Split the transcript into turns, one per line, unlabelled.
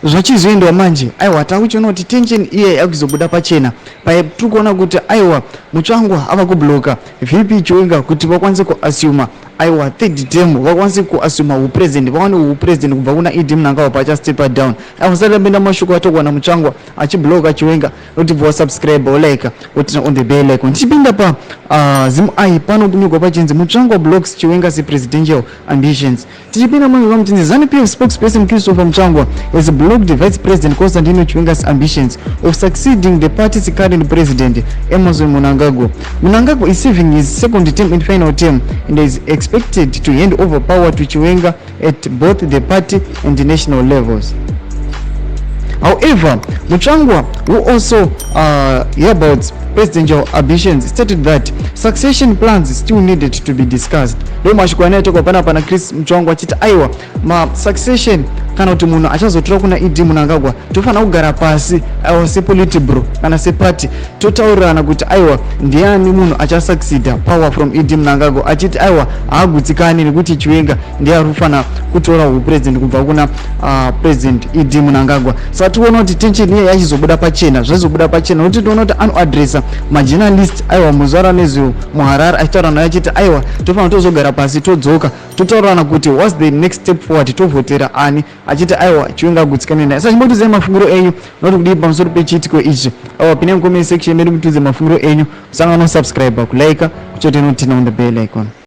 zvachizoendwa manje aiwa takuchiona kuti tension iye yakuzobuda pachena tiri kuona kuti aiwa Mutsvangwa ava kubloka VP Chiwenga kuti vakwanise kuasuma aiwa third term vakwanise kuasuma upresident vawane upresident kubva kuna Idi Mnangagwa pacha step down aiwa satapinda mashoko atokwana Mutsvangwa achibloka Chiwenga kuti bva subscribe like kuti on the bell icon tichipinda pa zimu ai pano kunyugwa pachinzi Mutsvangwa blocks Chiwenga's presidential ambitions. Tichipinda mwanzo kamtinzi ZANU-PF spokesperson Christopher Mutsvangwa has blocked the vice president Constantino Chiwenga's ambitions of succeeding the party's current president Emmerson Mnangagwa. Mnangagwa is serving his second term and final term and is expected to hand over power to Chiwenga at both the party and the national levels. However, Mutsvangwa, who also about presidential ambitions, stated that succession plans still needed to be discussed. Leo mashikwana yatoko pana Chris Mutsvangwa achita aiwa ma succession kana kuti munhu achazotora kuna Idi Mnangagwa tofana kugara pasi aiwa se politburo kana se party totaurirana kuti aiwa ndiani munhu achasucceeda power from Idi Mnangagwa achiti aiwa haagutsikani nekuti Chiwenga ndiye arufana kutora upresident kubva kuna president Idi Mnangagwa. Saka tiona kuti tension iye yachizobuda pachena zvazobuda pachena kuti tiona kuti anoadressa majournalist aiwa muzvara nezvo muHarare achitaura naye achiti aiwa tofana tozogara pasi todzoka totaurana kuti what's the next step forward tovhotera ani achiti aiwa Chiwenga agutsikane naye. Saka chimbotizai mafungiro enyu noti kudii pamusoro pechiitiko ichi aiwa pinai mucomment section medu mutiudze mafungiro enyu musangano subscribe kulike kuchoti notina on the bell icon.